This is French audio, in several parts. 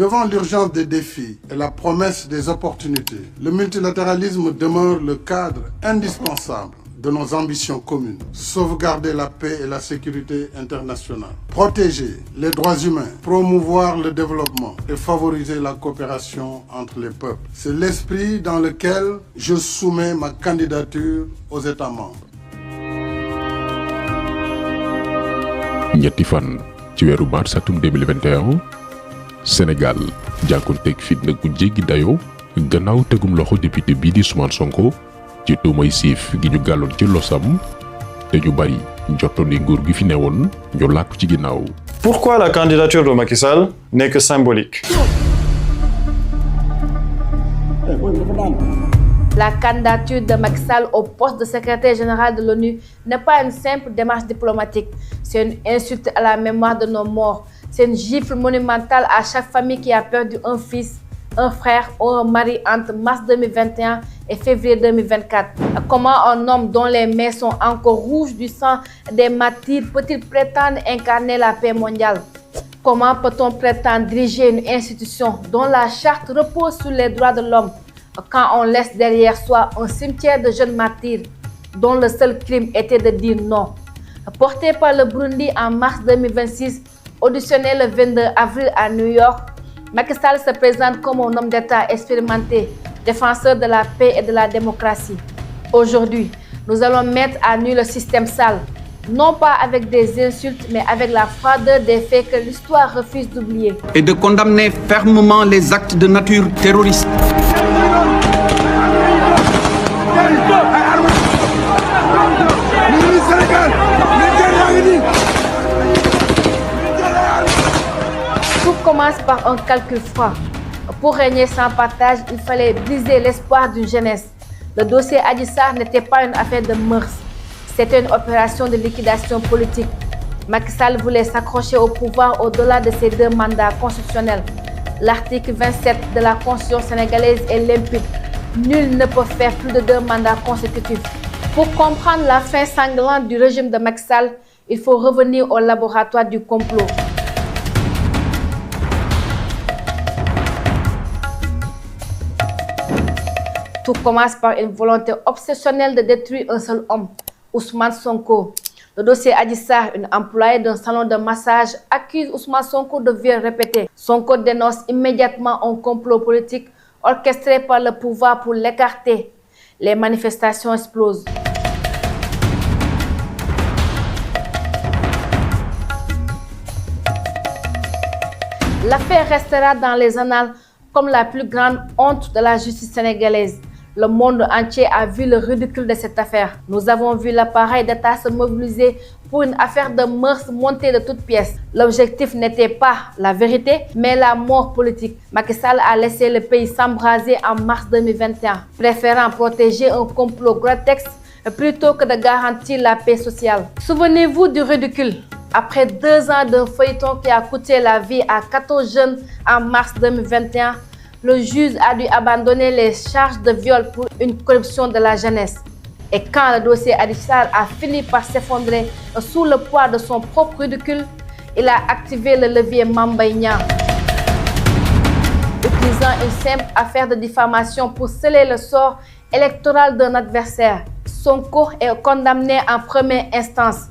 Devant l'urgence des défis et la promesse des opportunités, le multilatéralisme demeure le cadre indispensable de nos ambitions communes. Sauvegarder la paix et la sécurité internationale, protéger les droits humains, promouvoir le développement et favoriser la coopération entre les peuples. C'est l'esprit dans lequel je soumets ma candidature aux États membres. ñetti fan ci weeru mars atum 2021 Sénégal jànkoonteeg fitna gu jéggi dayoo gannaaw tegum loxo député bii di Ousmane Sonko ci tuumay siif gi ñu gàlloon ci losam te ñu bari njortoon ni nguur gi fi newoon ñu làkku ci ginnaaw. Pourquoi la candidature de Macky Sall n'est que symbolique? La candidature de Macky Sall au poste de secrétaire général de l'ONU n'est pas une simple démarche diplomatique. C'est une insulte à la mémoire de nos morts. C'est une gifle monumentale à chaque famille qui a perdu un fils, un frère ou un mari entre mars 2021 et février 2024. Comment un homme dont les mains sont encore rouges du sang des martyrs peut-il prétendre incarner la paix mondiale? Comment peut-on prétendre diriger une institution dont la charte repose sur les droits de l'homme quand on laisse derrière soi un cimetière de jeunes martyrs dont le seul crime était de dire non? Porté par le Burundi en mars 2026, auditionné le 22 avril à New York, Macky Sall se présente comme un homme d'État expérimenté, défenseur de la paix et de la démocratie. Aujourd'hui, nous allons mettre à nu le système sale, non pas avec des insultes, mais avec la froideur des faits que l'histoire refuse d'oublier. Et de condamner fermement les actes de nature terroriste. Tout commence par un calcul froid. Pour régner sans partage, il fallait briser l'espoir d'une jeunesse. Le dossier Adji Sarr n'était pas une affaire de mœurs. C'était une opération de liquidation politique. Macky Sall voulait s'accrocher au pouvoir au-delà de ses 2 mandats constitutionnels. L'article 27 de la Constitution sénégalaise est limpide. Nul ne peut faire plus de 2 mandats consécutifs. Pour comprendre la fin sanglante du régime de Macky Sall, il faut revenir au laboratoire du complot. Tout commence par une volonté obsessionnelle de détruire un seul homme, Ousmane Sonko. Le dossier Adji Sarr, une employée d'un salon de massage, accuse Ousmane Sonko de viols répétés. Sonko dénonce immédiatement un complot politique orchestré par le pouvoir pour l'écarter. Les manifestations explosent. L'affaire restera dans les annales comme la plus grande honte de la justice sénégalaise. Le monde entier a vu le ridicule de cette affaire. Nous avons vu l'appareil d'État se mobiliser pour une affaire de mœurs montée de toutes pièces. L'objectif n'était pas la vérité, mais la mort politique. Macky Sall a laissé le pays s'embraser en mars 2021, préférant protéger un complot grotesque plutôt que de garantir la paix sociale. Souvenez-vous du ridicule. Après 2 ans d'un feuilleton qui a coûté la vie à 14 jeunes en mars 2021, le juge a dû abandonner les charges de viol pour une corruption de la jeunesse. Et quand le dossier Adji Sarr a fini par s'effondrer sous le poids de son propre ridicule, il a activé le levier Mame Mbaye Niang. Utilisant une simple affaire de diffamation pour sceller le sort électoral d'un adversaire, Sonko est condamné en première instance,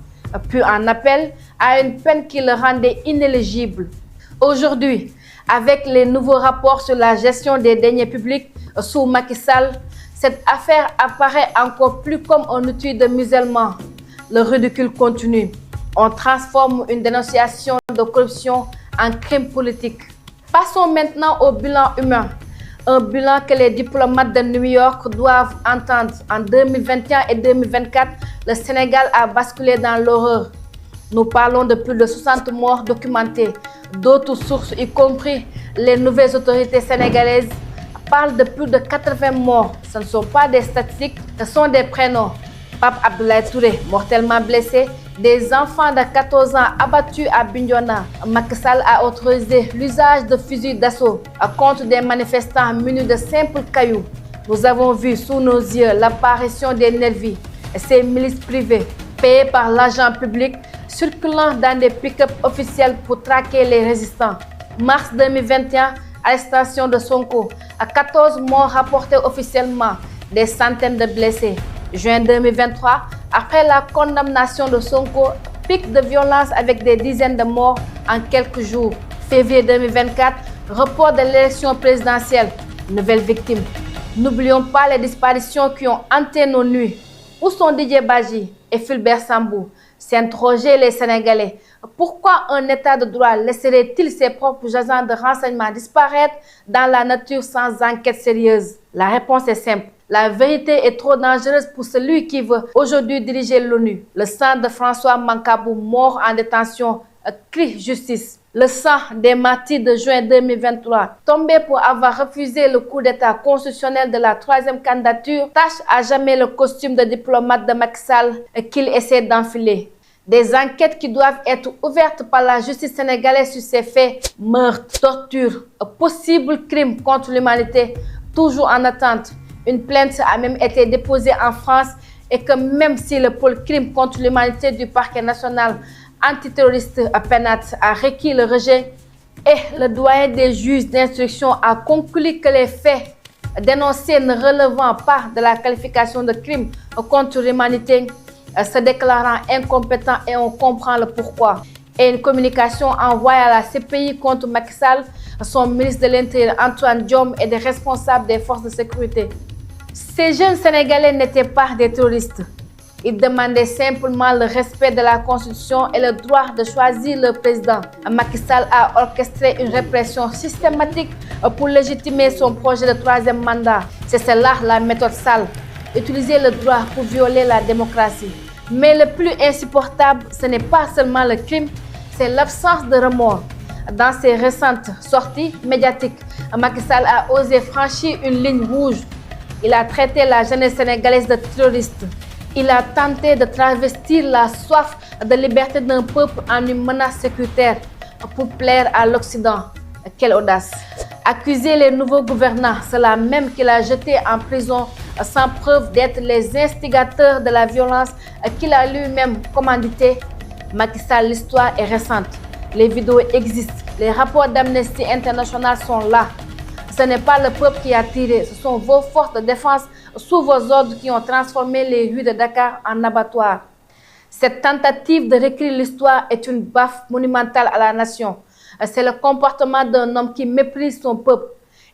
puis en appel à une peine qui le rendait inéligible. Aujourd'hui, avec les nouveaux rapports sur la gestion des deniers publics sous Macky Sall, cette affaire apparaît encore plus comme un outil de musellement. Le ridicule continue. On transforme une dénonciation de corruption en crime politique. Passons maintenant au bilan humain. Un bilan que les diplomates de New York doivent entendre. En 2021 et 2024, le Sénégal a basculé dans l'horreur. Nous parlons de plus de 60 morts documentés. D'autres sources, y compris les nouvelles autorités sénégalaises, parlent de plus de 80 morts. Ce ne sont pas des statistiques, ce sont des prénoms. Pape Abdoulaye Touré, mortellement blessé, des enfants de 14 ans abattus à Bignona. Macky Sall a autorisé l'usage de fusils d'assaut contre des manifestants munis de simples cailloux. Nous avons vu sous nos yeux l'apparition des nervis, ces milices privées, payées par l'argent public, circulant dans des pick-up officiels pour traquer les résistants. Mars 2021, arrestation de Sonko. À 14 morts rapportés officiellement, des centaines de blessés. Juin 2023, après la condamnation de Sonko, pic de violence avec des dizaines de morts en quelques jours. Février 2024, report de l'élection présidentielle. Nouvelle victime. N'oublions pas les disparitions qui ont hanté nos nuits. Où sont Didier Badji et Fulbert Sambou? S'interroger les Sénégalais. Pourquoi un État de droit laisserait-il ses propres agents de renseignement disparaître dans la nature sans enquête sérieuse? La réponse est simple. La vérité est trop dangereuse pour celui qui veut aujourd'hui diriger l'ONU. Le sang de François Mancabou, mort en détention, crie justice. Le sang des martyrs de juin 2023, tombés pour avoir refusé le coup d'État constitutionnel de la troisième candidature, tache à jamais le costume de diplomate de Macky Sall qu'il essaie d'enfiler. Des enquêtes qui doivent être ouvertes par la justice sénégalaise sur ces faits, meurtres, tortures, possibles crimes contre l'humanité, toujours en attente. Une plainte a même été déposée en France et que même si le pôle crime contre l'humanité du parquet national antiterroriste PENAT a requis le rejet et le doyen des juges d'instruction a conclu que les faits dénoncés ne relevant pas de la qualification de crime contre l'humanité, se déclarant incompétent, et on comprend le pourquoi. Et une communication envoyée à la CPI contre Macky Sall, son ministre de l'Intérieur Antoine Diome et des responsables des forces de sécurité. Ces jeunes Sénégalais n'étaient pas des terroristes. Ils demandaient simplement le respect de la Constitution et le droit de choisir leur président. Macky Sall a orchestré une répression systématique pour légitimer son projet de troisième mandat. C'est cela la méthode Sall. Utiliser le droit pour violer la démocratie. Mais le plus insupportable, ce n'est pas seulement le crime, c'est l'absence de remords. Dans ses récentes sorties médiatiques, Macky Sall a osé franchir une ligne rouge. Il a traité la jeunesse sénégalaise de terroriste. Il a tenté de travestir la soif de liberté d'un peuple en une menace sécuritaire pour plaire à l'Occident. Quelle audace! Accuser les nouveaux gouvernants, ceux-là même qu'il a jetés en prison sans preuve d'être les instigateurs de la violence qu'il a lui-même commandité. Macky Sall, l'histoire est récente. Les vidéos existent. Les rapports d'Amnesty International sont là. Ce n'est pas le peuple qui a tiré, ce sont vos forces de défense sous vos ordres qui ont transformé les rues de Dakar en abattoirs. Cette tentative de réécrire l'histoire est une baffe monumentale à la nation. C'est le comportement d'un homme qui méprise son peuple.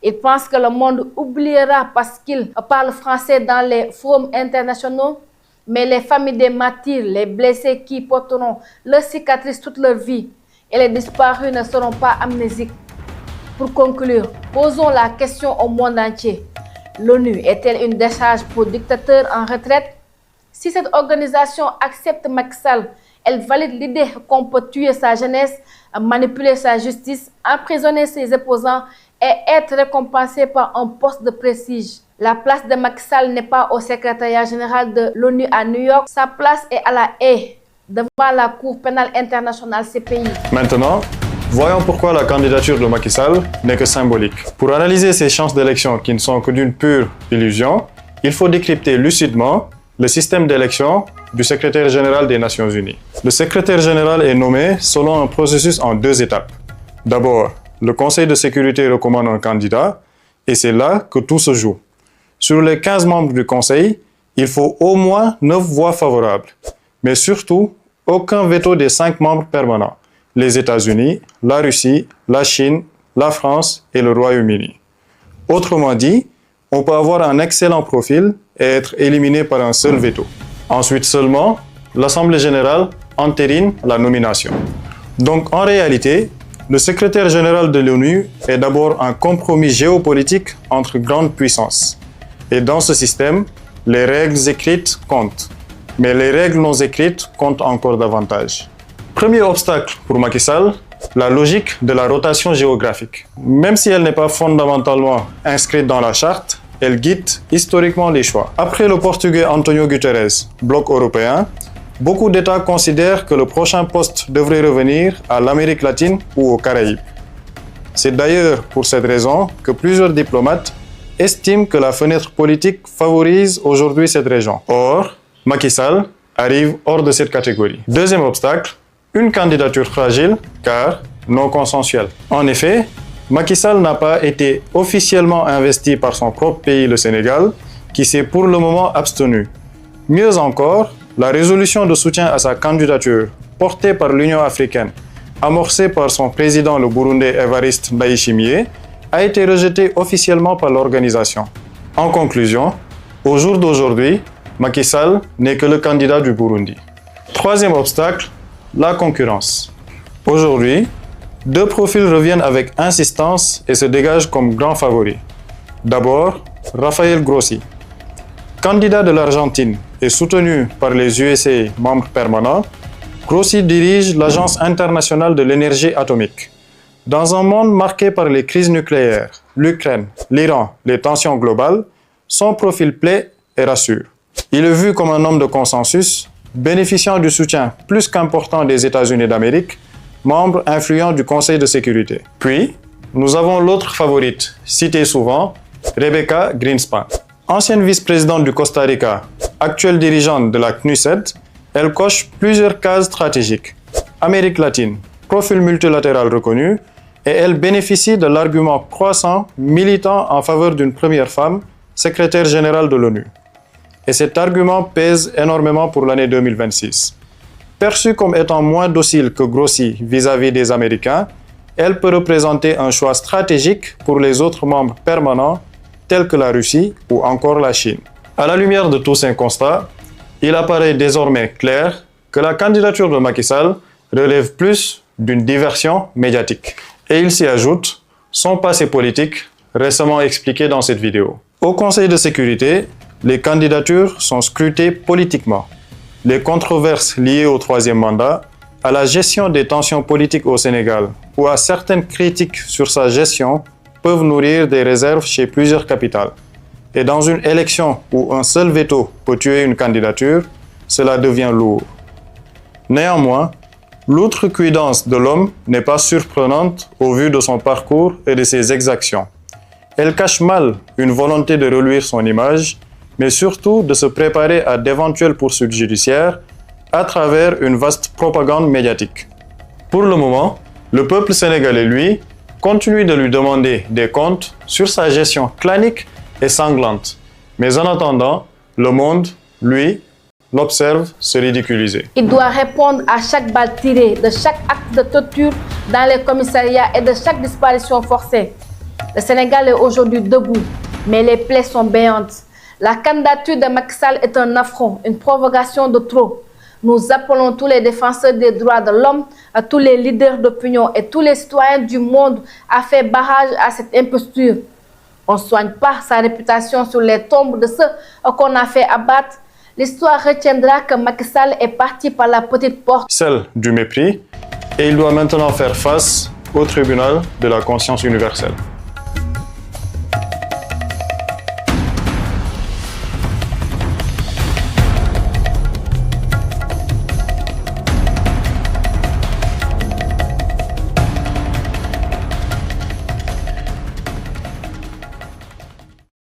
Il pense que le monde oubliera parce qu'il parle français dans les forums internationaux. Mais les familles des martyrs, les blessés qui porteront leurs cicatrices toute leur vie et les disparus ne seront pas amnésiques. Pour conclure, posons la question au monde entier. L'ONU est-elle une décharge pour dictateurs en retraite? Si cette organisation accepte Macky Sall, elle valide l'idée qu'on peut tuer sa jeunesse, manipuler sa justice, emprisonner ses opposants et être récompensé par un poste de prestige. La place de Macky Sall n'est pas au secrétariat général de l'ONU à New York, sa place est à La Haye, devant la Cour pénale internationale CPI. Maintenant, voyons pourquoi la candidature de Macky Sall n'est que symbolique. Pour analyser ces chances d'élection qui ne sont que d'une pure illusion, il faut décrypter lucidement le système d'élection du secrétaire général des Nations Unies. Le secrétaire général est nommé selon un processus en 2 étapes. D'abord, le Conseil de sécurité recommande un candidat et c'est là que tout se joue. Sur les 15 membres du Conseil, il faut au moins 9 voix favorables, mais surtout aucun veto des 5 membres permanents. Les États-Unis, la Russie, la Chine, la France et le Royaume-Uni. Autrement dit, on peut avoir un excellent profil et être éliminé par un seul veto. Ensuite seulement, l'Assemblée générale entérine la nomination. Donc en réalité, le secrétaire général de l'ONU est d'abord un compromis géopolitique entre grandes puissances. Et dans ce système, les règles écrites comptent. Mais les règles non écrites comptent encore davantage. Premier obstacle pour Macky Sall, la logique de la rotation géographique. Même si elle n'est pas fondamentalement inscrite dans la charte, elle guide historiquement les choix. Après le Portugais António Guterres, bloc européen, beaucoup d'États considèrent que le prochain poste devrait revenir à l'Amérique latine ou aux Caraïbes. C'est d'ailleurs pour cette raison que plusieurs diplomates estiment que la fenêtre politique favorise aujourd'hui cette région. Or, Macky Sall arrive hors de cette catégorie. Deuxième obstacle, une candidature fragile, car non consensuelle. En effet, Macky Sall n'a pas été officiellement investi par son propre pays, le Sénégal, qui s'est pour le moment abstenu. Mieux encore, la résolution de soutien à sa candidature, portée par l'Union africaine, amorcée par son président le Burundais Évariste Ndayishimiye, a été rejetée officiellement par l'organisation. En conclusion, au jour d'aujourd'hui, Macky Sall n'est que le candidat du Burundi. Troisième obstacle, la concurrence. Aujourd'hui, deux profils reviennent avec insistance et se dégagent comme grands favoris. D'abord, Rafael Grossi. Candidat de l'Argentine et soutenu par les USA membres permanents, Grossi dirige l'Agence internationale de l'énergie atomique. Dans un monde marqué par les crises nucléaires, l'Ukraine, l'Iran, les tensions globales, son profil plaît et rassure. Il est vu comme un homme de consensus, bénéficiant du soutien plus qu'important des États-Unis d'Amérique, membre influent du Conseil de sécurité. Puis, nous avons l'autre favorite, citée souvent, Rebecca Greenspan. Ancienne vice-présidente du Costa Rica, actuelle dirigeante de la CNUSED, elle coche plusieurs cases stratégiques. Amérique latine, profil multilatéral reconnu, et elle bénéficie de l'argument croissant militant en faveur d'une première femme, secrétaire générale de l'ONU. Et cet argument pèse énormément pour l'année 2026. Perçue comme étant moins docile que Grossi vis-à-vis des Américains, elle peut représenter un choix stratégique pour les autres membres permanents tels que la Russie ou encore la Chine. À la lumière de tous ces constats, il apparaît désormais clair que la candidature de Macky Sall relève plus d'une diversion médiatique. Et il s'y ajoute son passé politique, récemment expliqué dans cette vidéo. Au Conseil de sécurité, les candidatures sont scrutées politiquement. Les controverses liées au troisième mandat, à la gestion des tensions politiques au Sénégal ou à certaines critiques sur sa gestion peuvent nourrir des réserves chez plusieurs capitales. Et dans une élection où un seul veto peut tuer une candidature, cela devient lourd. Néanmoins, l'outrecuidance de l'homme n'est pas surprenante au vu de son parcours et de ses exactions. Elle cache mal une volonté de reluire son image, mais surtout de se préparer à d'éventuelles poursuites judiciaires à travers une vaste propagande médiatique. Pour le moment, le peuple sénégalais, lui, continue de lui demander des comptes sur sa gestion clanique et sanglante. Mais en attendant, le monde, lui, l'observe se ridiculiser. Il doit répondre à chaque balle tirée, de chaque acte de torture dans les commissariats et de chaque disparition forcée. Le Sénégal est aujourd'hui debout, mais les plaies sont béantes. La candidature de Macky Sall est un affront, une provocation de trop. Nous appelons tous les défenseurs des droits de l'homme, à tous les leaders d'opinion et tous les citoyens du monde à faire barrage à cette imposture. On ne soigne pas sa réputation sur les tombes de ceux qu'on a fait abattre. L'histoire retiendra que Macky Sall est parti par la petite porte, celle du mépris, et il doit maintenant faire face au tribunal de la conscience universelle.